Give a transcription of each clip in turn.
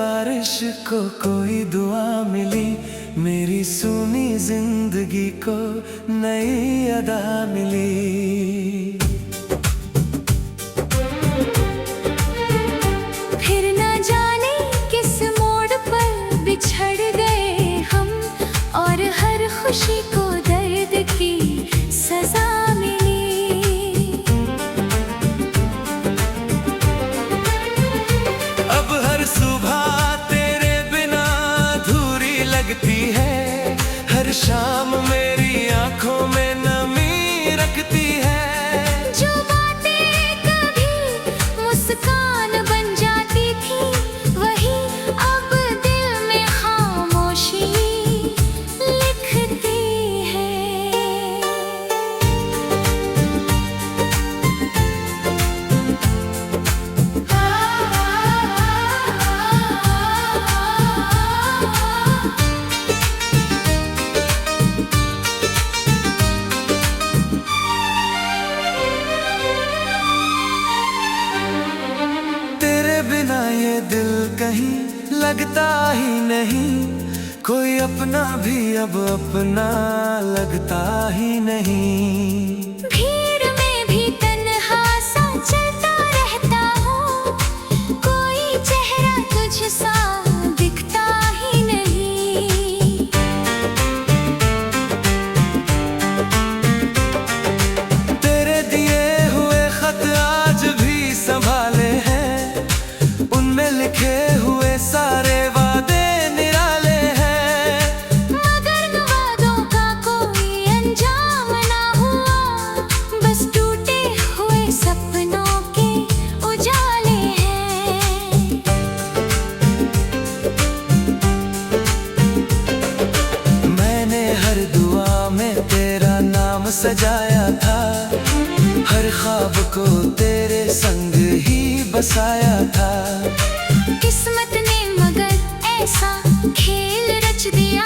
बारिश को कोई दुआ मिली, मेरी सूनी जिंदगी को नई अदा मिली। फिर न जाने किस मोड़ पर बिछड़ गए हम, और हर खुशी को दर्द की सजा मिली। अब हर सुबह तेरे बिना अधूरी लगती है, हर शाम मेरी आंखों में नमी रखती है। जो बातें कभी मुस्कान बन जाती थी, वही अब दिल में खामोशी लिखती है। बिना ये दिल कहीं लगता ही नहीं, कोई अपना भी अब अपना लगता ही नहीं। भीड़ में भी तन्हा सा चलता रहता हूँ, कोई चेहरा तुझ सा दिखता ही नहीं। तेरे दिए हुए खत आज भी संभाले हैं, उनमें लिखे हुए सारे वादे निराले हैं। मगर वादों का कोई अंजाम ना हुआ, बस टूटे हुए सपनों के उजाले हैं। मैंने हर दुआ में तेरा नाम सजाया था, हर ख्वाब को तेरे संग ही बसाया था। किस्मत ने मगर ऐसा खेल रच दिया,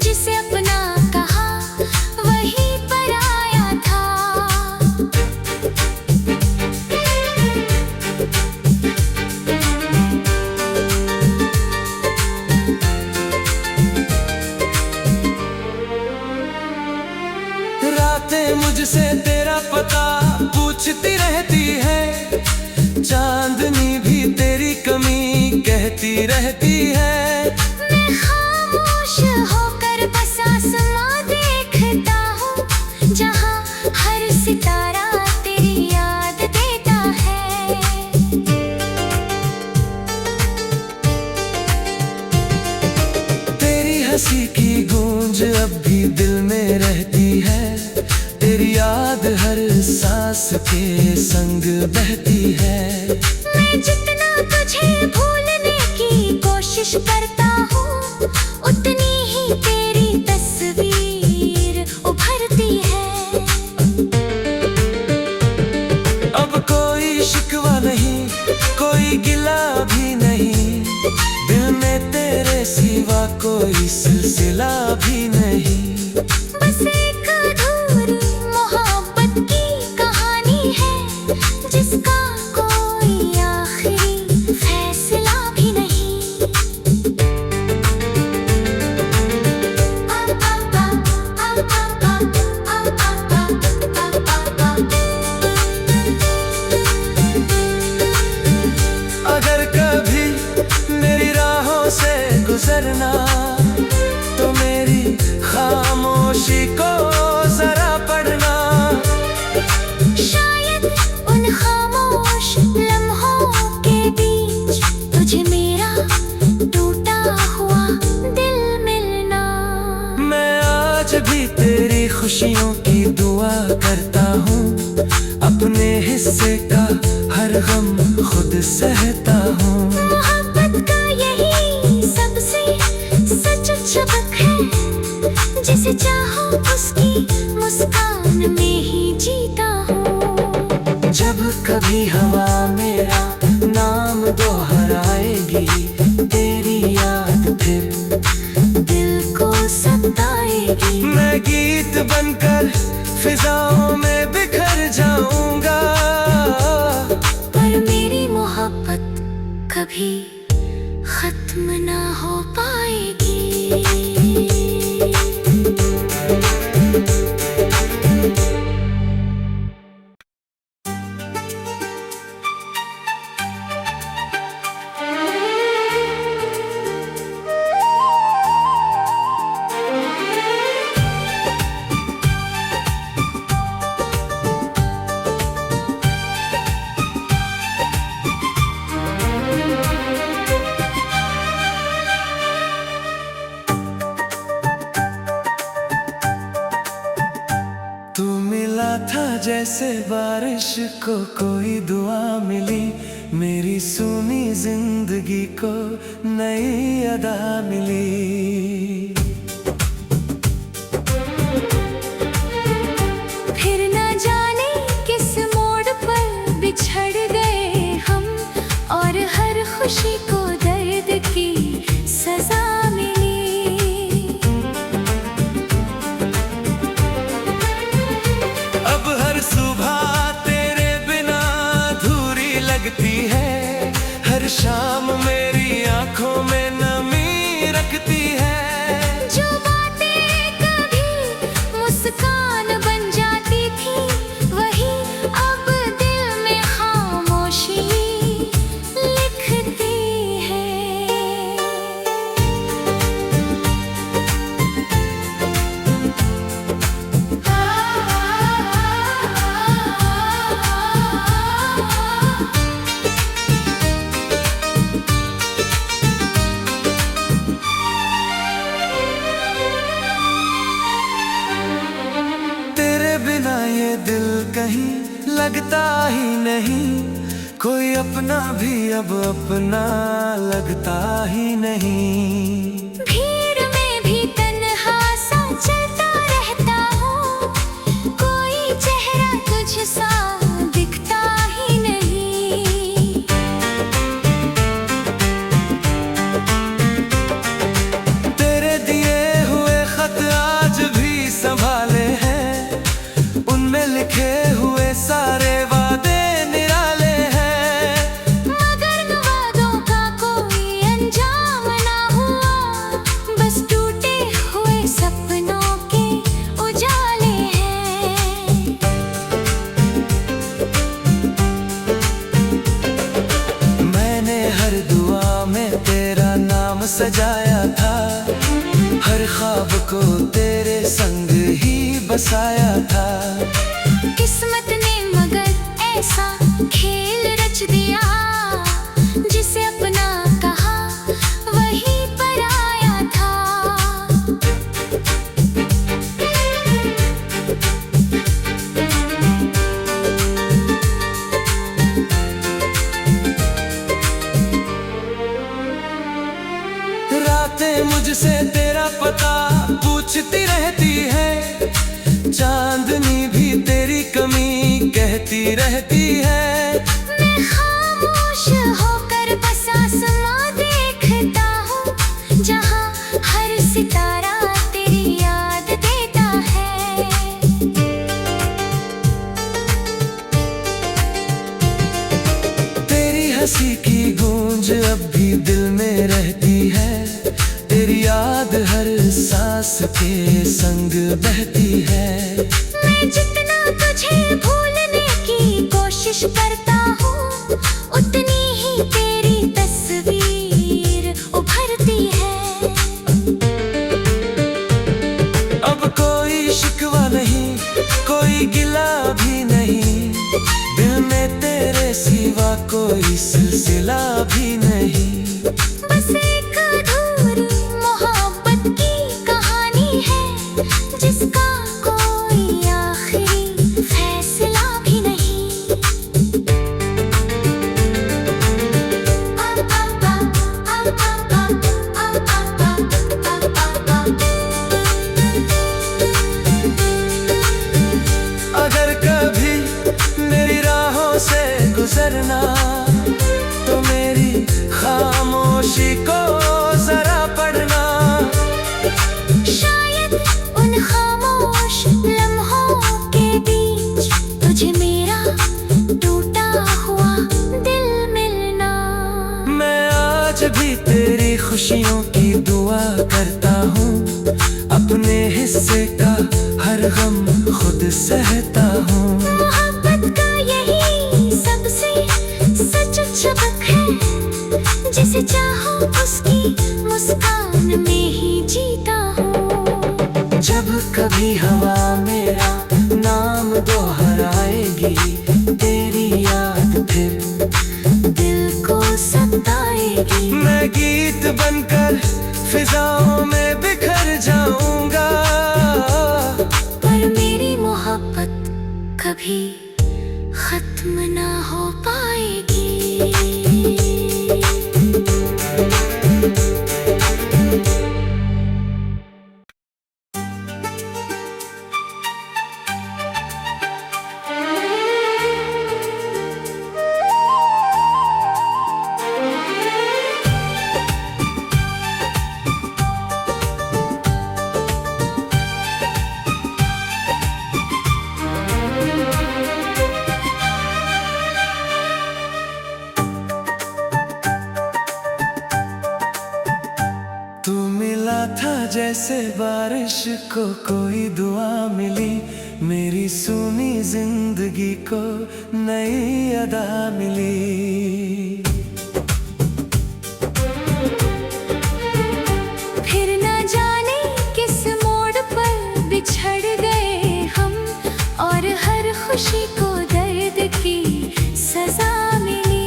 जिसे अपना कहा वही पराया था। रातें मुझसे तेरा पता पूछती रहती है, चांदनी भी तेरी कमी कहती रहती है। मैं खामोश होकर बस आसमां देखता हूँ, जहाँ हर सितारा तेरी याद देता है। तेरी हंसी की गूंज अब भी दिल में रहती है, तेरी याद हर सांस के संग बहती है। मैं जितना तुझे भूलने की कोशिश करता हूँ, उतनी ही तेरी तस्वीर उभरती है। अब कोई शिकवा नहीं, कोई गिला भी नहीं, दिल में तेरे सिवा कोई सिलसिला भी नहीं। बस एक अधूरी मोहब्बत की कहानी है, जिसका कोई आखिरी फैसला भी नहीं। अगर कभी मेरी राहों से गुजरना, तो मेरी खामोशी को जरा पढ़ना। शायद उन खामोश लम्हों के बीच तुझे मेरा टूटा हुआ दिल मिलना। मैं आज भी तेरी खुशियों की दुआ करता हूँ, अपने हिस्से का हर गम खुद सहता हूँ। मोहब्बत का यही सबसे सच सबक है, जिसे चाहो उसकी मुस्कान में ही जीता हूँ। जब कभी हवा मेरा नाम दोहराएगी, तेरी याद फिर दिल को सताएगी। मैं गीत बनकर फिजाओं में बिखर जाऊंगा, पर मेरी मोहब्बत कभी खत्म ना हो पाएगी। तू मिला था जैसे बारिश को कोई दुआ मिली, मेरी सुनी जिंदगी को नई अदा मिली। फिर न जाने किस मोड़ पर बिछड़ गए हम, और हर खुशी को दर्द की सजा मिली। अब हर सुबह तेरे बिना अधूरी लगती है, हर शाम मेरी आंखों में नमी रखती है। जो बातें कभी मुस्कान बन जाती थी, वही अब दिल में खामोशी लिखती है। तेरे बिना ये दिल कहीं लगता ही नहीं, कोई अपना भी अब अपना लगता ही नहीं। भीड़ में भी तन्हा सा चलता रहता हूँ, कोई चेहरा तुझ सा दिखता ही नहीं। तेरे दिए हुए खत आज भी संभाले हैं, उनमें लिखे हुए सारे वादे निराले हैं। मगर वादों का कोई अंजाम ना हुआ, बस टूटे हुए सपनों के उजाले हैं। मैंने हर दुआ में तेरा नाम सजाया था, हर ख्वाब को तेरे संग ही बसाया था। किस्मत ने मगर ऐसा खेल रच दिया, जिसे अपना कहा वही पराया था। रातें मुझसे तेरा पता पूछती रहती है, चांदनी भी तेरी कमी कहती रहती है। मैं खामोश होकर बस आसमां देखता हूँ, जहाँ हर सितारा तेरी याद देता है। तेरी हंसी की गूंज अब भी दिल में रहती है, तेरी याद हर सांस के संग बहती है। मैं जितना तुझे भूलने की कोशिश करता हूँ, उतनी ही तेरी तस्वीर उभरती है। अब कोई शिकवा नहीं, कोई गिला भी नहीं, दिल में तेरे सिवा कोई सिलसिला भी नहीं। बस एक अधूरी मोहब्बत की कहानी है, जिसका कोई आखिरी फैसला भी नहीं। आज भी तेरी खुशियों की दुआ करता हूँ। अपने हिस्से का हर गम खुद सहता हूँ। मोहब्बत का यही सबसे सच सबक है, जिसे चाहो उसकी मुस्कान में ही जीता हूँ। जब कभी हवा मेरा नाम दोहराएगी, तेरी याद फिर दिल को सताएगी। मैं गीत बनकर फिजाओं में बिखर जाऊंगा, पर मेरी मोहब्बत कभी खत्म ना हो पाएगी। तू मिला था जैसे बारिश को कोई दुआ मिली, मेरी सूनी जिंदगी को नई अदा मिली। फिर न जाने किस मोड़ पर बिछड़ गए हम, और हर खुशी को दर्द की सजा मिली।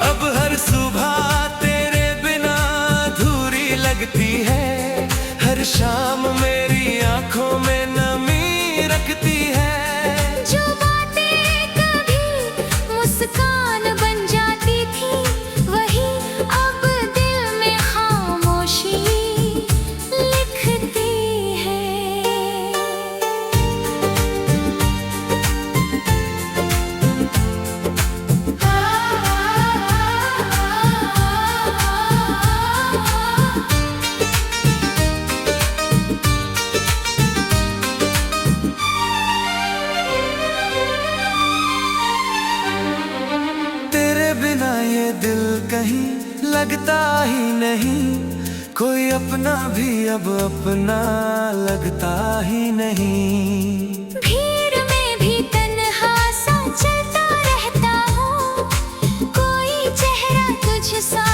अब हर सुबह तेरे बिना अधूरी लगती है, हर शाम मेरी आंखों में नमी रखती है। जो बातें कभी मुस्कान बन जाती थी, वही अब दिल में खामोशी लिखती है। तेरे बिना ये दिल कहीं लगता ही नहीं, कोई अपना भी अब अपना लगता ही नहीं। भीड़ में भी तन्हा सा चलता रहता हूँ, कोई चेहरा तुझ सा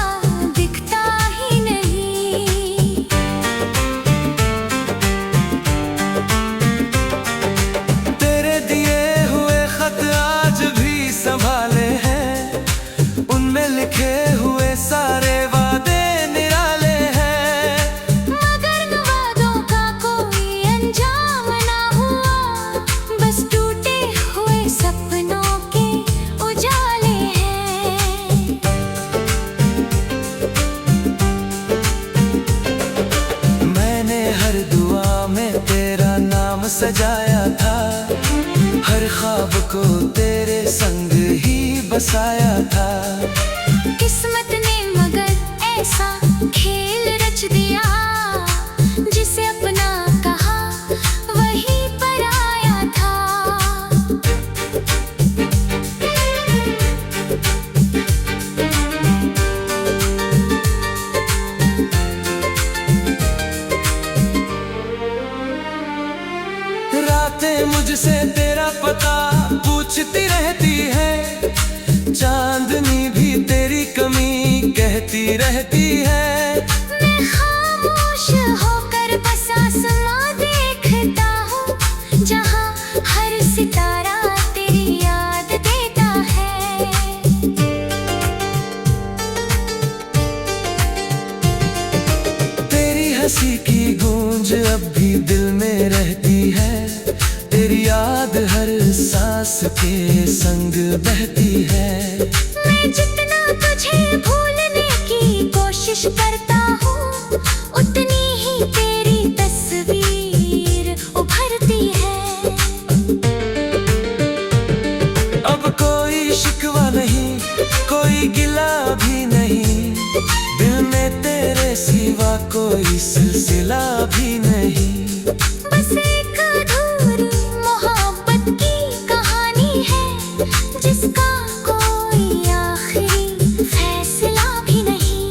दिखता ही नहीं। तेरे दिए हुए खत आज भी संभाले हैं, उनमें लिखे हुए सारे वादे निराले हैं। मगर वादों का कोई अंजाम ना हुआ, बस टूटे हुए सपनों के उजाले हैं। मैंने हर दुआ में तेरा नाम सजाया था, हर ख्वाब को तेरे संग ही बसाया था। किस्मत ने मगर ऐसा खेल रच दिया, जिसे अपना कहा वही पराया था। रातें मुझसे तेरा पता पूछती रहती है, चांदनी भी तेरी कमी कहती रहती है। मैं खामोश होकर बस आसमां देखता हूँ, जहाँ हर सितारा तेरी याद देता है। तेरी हंसी की गूंज अब भी दिल में रहती है, तेरी याद हर सांस के संग बहती है। मैं जितना तुझे भूलने की कोशिश करता हूँ, उतनी ही तेरी तस्वीर उभरती है। अब कोई शिकवा नहीं, कोई गिला भी नहीं, दिल में तेरे सिवा कोई सिलसिला भी नहीं। बस एक अधूरी मोहब्बत की कहानी है, इसका कोई आखिरी फैसला भी नहीं।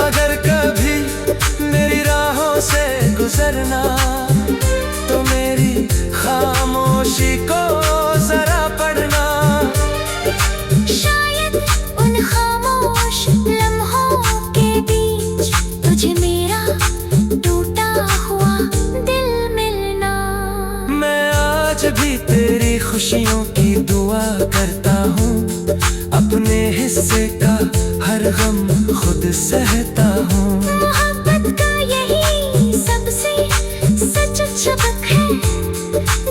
अगर कभी मेरी राहों से गुजरना तो मेरी खामोशी को जरा पढ़ना। शायद उन खामोश लम्हों के बीच तुझे मेरा टूटा हुआ दिल मिलना। मैं आज भी तेरी खुशियों की दुआ करता हूँ, अपने हिस्से का हर गम खुद सहता हूँ। मोहब्बत का यही सबसे सच सबक है,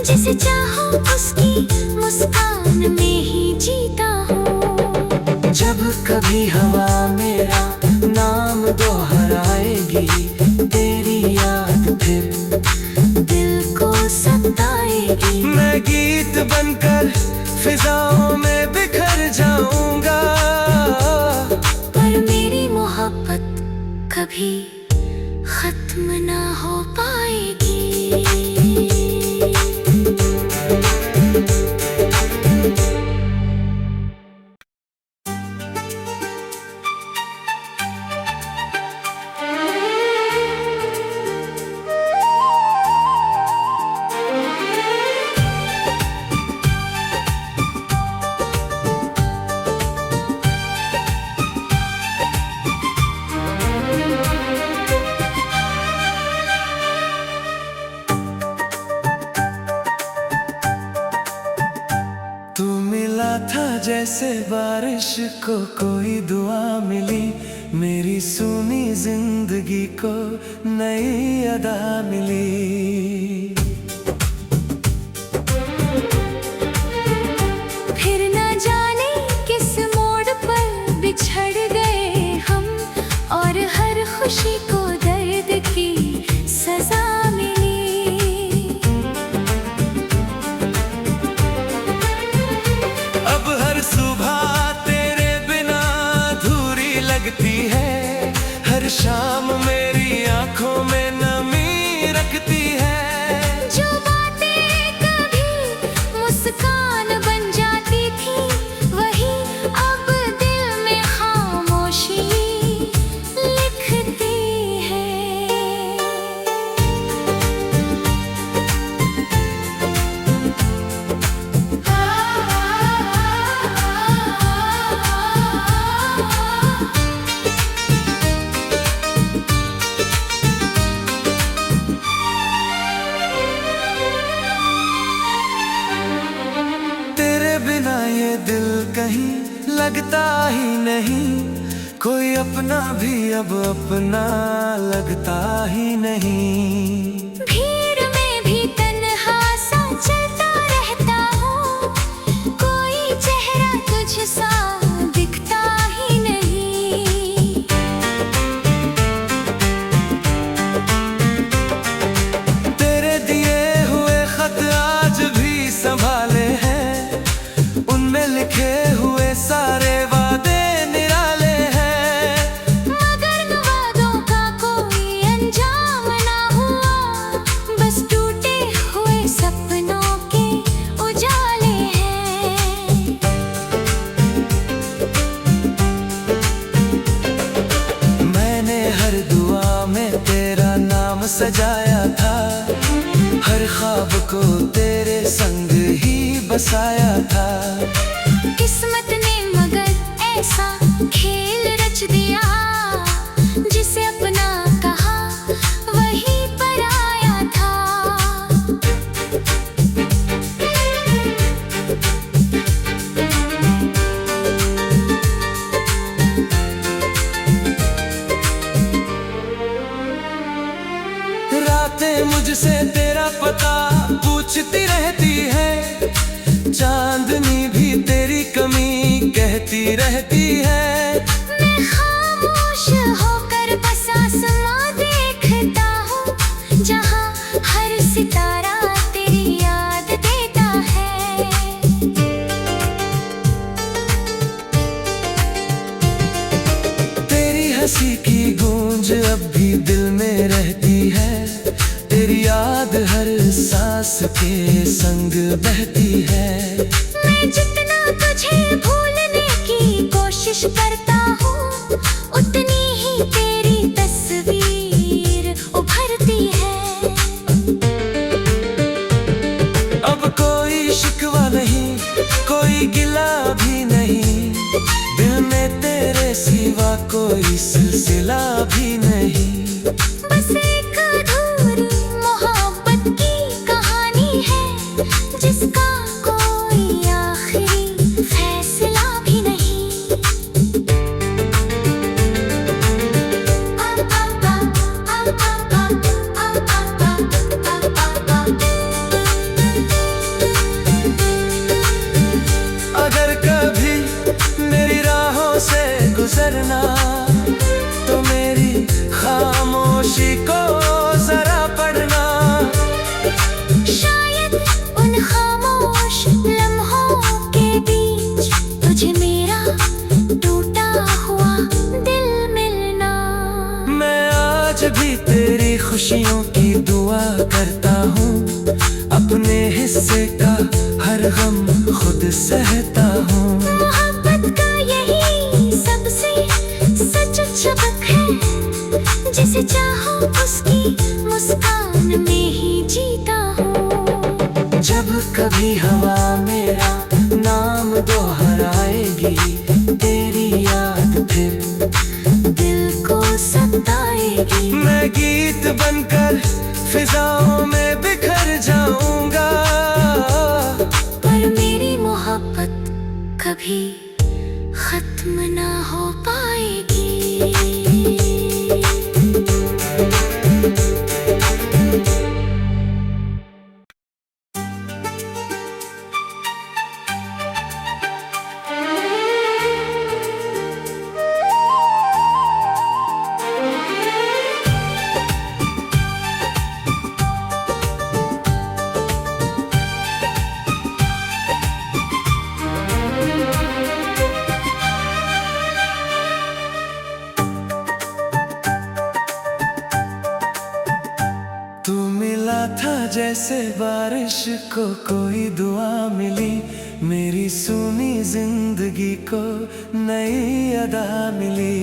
जिसे चाहो उसकी मुस्कान में ही जीता हूँ। जब कभी हवा मेरा नाम दोहराएगी, तेरी याद फिर दिल को सताएगी। मैं गीत बनकर फिजाओं में बिखर जाऊंगा, पर मेरी मोहब्बत कभी खत्म ना हो पाएगी। तू मिला था जैसे बारिश को कोई दुआ मिली, मेरी सूनी जिंदगी को नई अदा मिली। फिर न जाने किस मोड़ पर बिछड़ गए हम, और हर खुशी को दर्द की सजा मिली। अब हर सुबह तेरे बिना अधूरी लगती है, हर शाम मेरी आंखों में नमी रखती है। जो बातें कभी मुस्कान बन जाती थी, वही अब दिल में खामोशी लिखती है। तेरे बिना ये दिल कहीं लगता ही नहीं, कोई अपना भी अब अपना लगता ही नहीं। भीड़ में भी तन्हा सा चलता रहता हूँ, कोई चेहरा तुझ सा दिखता ही नहीं। तेरे दिए हुए खत आज भी संभाले हैं, उनमें लिखे हुए सारे वादे निराले हैं। मगर वादों का कोई अंजाम ना हुआ, बस टूटे हुए सपनों के उजाले हैं। मैंने हर दुआ में तेरा नाम सजाया था, हर ख्वाब को तेरे संग ही बसाया था। किस्मत ने मगर ऐसा खेल रच दिया, जिसे अपना कहा वही पराया था। रातें मुझसे तेरा पता पूछती रहती है, चांदनी भी तेरी कमी कहती रहती है। मैं खामोश होकर बस आसमां देखता हूँ, जहाँ हर सितारा तेरी याद देता है। हंसी की गूंज अब भी दिल में रहती है। तेरी याद हर सांस के संग बहती है। मैं जितना तुझे भूलने की कोशिश करता हूँ, उतनी ही तेरी तस्वीर उभरती है। अब कोई शिकवा नहीं, कोई गिला भी नहीं, दिल में तेरे सिवा कोई सिलसिला भी नहीं। बस एक अधूरी मोहब्बत की कहानी है, जिसका कोई आखिरी फैसला भी नहीं। अगर कभी मेरी राहों से गुजरना, तो मेरी खामोशी को जरा पढ़ना। शायद उन खामोश लम्हों के बीच तुझे मेरा टूटा हुआ दिल मिलना। मैं आज भी तेरी खुशियों की दुआ करता हूँ, अपने हिस्से का हर गम खुद सहता हूँ। मोहब्बत का यही सबसे सच सबक है, जिसे चाहो उसकी मुस्कान में ही जीता हूँ। जब कभी हवा मेरा नाम दोहराएगी, तेरी याद फिर दिल को सताएगी। मैं गीत बनकर फिजाओं में बिखर जाऊंगा, पर मेरी मोहब्बत कभी खत्म ना हो पाएगी। तू मिला था जैसे बारिश को कोई दुआ मिली, मेरी सूनी जिंदगी को नई अदा मिली।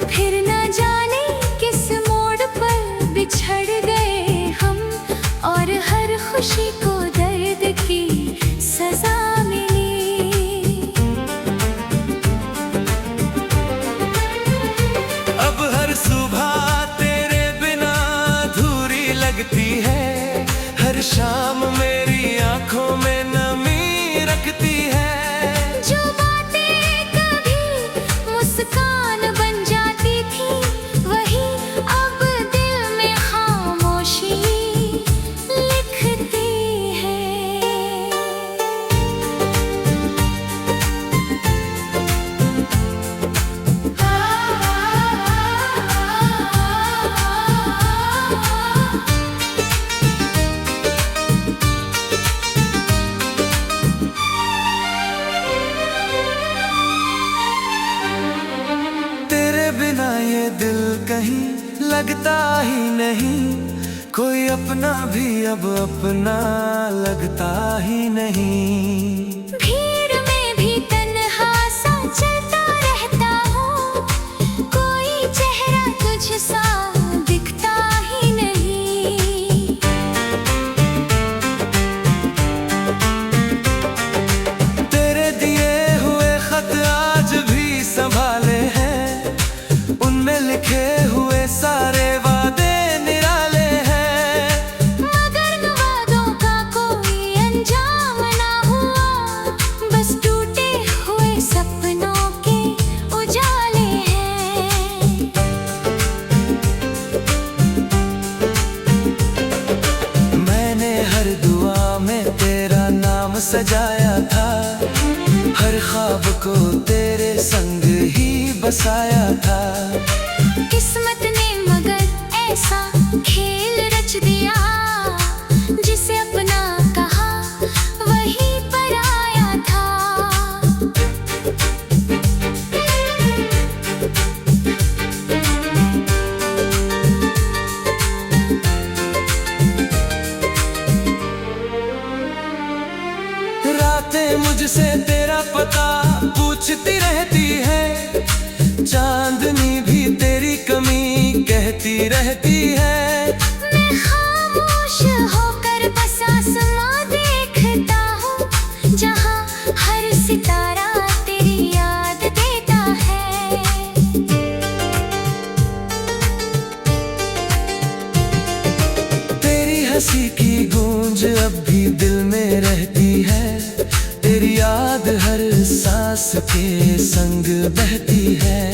फिर न जाने किस मोड़ पर बिछड़ गए हम, और हर खुशी को दर्द की सजा मिली। अब हर सुबह तेरे बिना अधूरी लगती है, हर शाम मेरी आंखों में नमी रखती है। जो बातें कभी मुस्कान बन जाती थी, वही अब दिल में खामोशी लिखती है। तेरे बिना ये दिल कहीं लगता ही नहीं, कोई अपना भी अब अपना लगता ही नहीं। भीड़ में भी तन्हा सा चलता रहता हूँ, कोई चेहरा तुझ सा दिखता ही नहीं। तेरे दिए हुए खत आज भी संभाले हैं, उनमें लिखे हुए सारे वादे निराले हैं। मगर वादों का कोई अंजाम ना हुआ, बस टूटे हुए सपनों के उजाले हैं। मैंने हर दुआ में तेरा नाम सजाया था, हर ख्वाब को तेरे संग ही बसाया था। किस्मत ने मगर ऐसा खेल रच दिया, जिसे अपना कहा वही पराया था। मुझसे तेरा पता पूछती रहती है, चांदनी भी तेरी कमी कहती रहती है। मैं खामोश होकर बस आसमां देखता हूँ, जहाँ हर सितारा तेरी याद देता है। तेरी हंसी की गूंज अब भी दिल में रहती है, तेरी याद हर सांस के संग बहती है।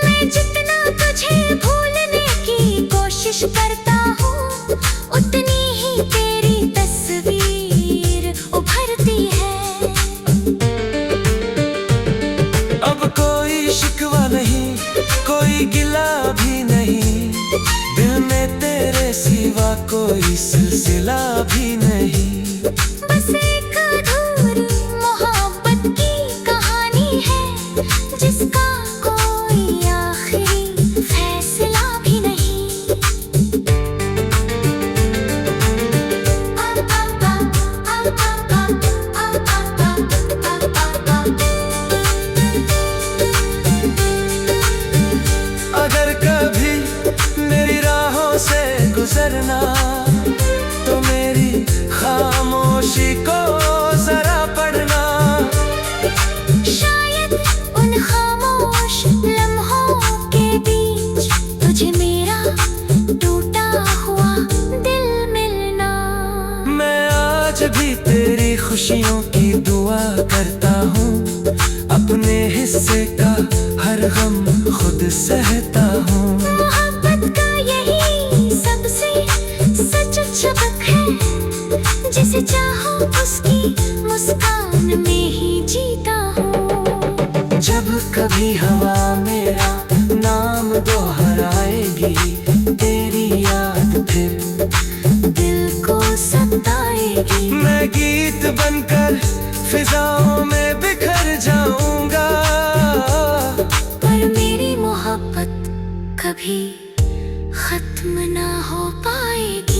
मैं जितना तुझे भूलने की कोशिश करता हूँ, उतनी ही तेरी तस्वीर उभरती है। अब कोई शिकवा नहीं, कोई गिला भी नहीं, दिल में तेरे सिवा कोई सिलसिला भी नहीं। बस एक अधूरी मोहब्बत की कहानी है, जिसका कोई आखिरी फैसला भी नहीं। अगर कभी मेरी राहों से गुजरना, तो मेरी खामोशी को जरा पढ़ना। शायद उन खामोश लम्हों के बीच तुझे मेरा टूटा हुआ दिल मिलना। मैं आज भी तेरी खुशियों की दुआ करता हूँ, अपने हिस्से का हर गम खुद सहता हूँ। मोहब्बत का यही सबसे सच सबक है, जिसे चाहो उसकी मुस्कान में ही जीता हूँ। जब कभी हवा मेरा नाम दोहराएगी, तेरी याद फिर दिल को सताएगी। मैं गीत बनकर फिजाओं में बिखर जाऊंगा, पर मेरी मोहब्बत कभी खत्म ना हो पाएगी।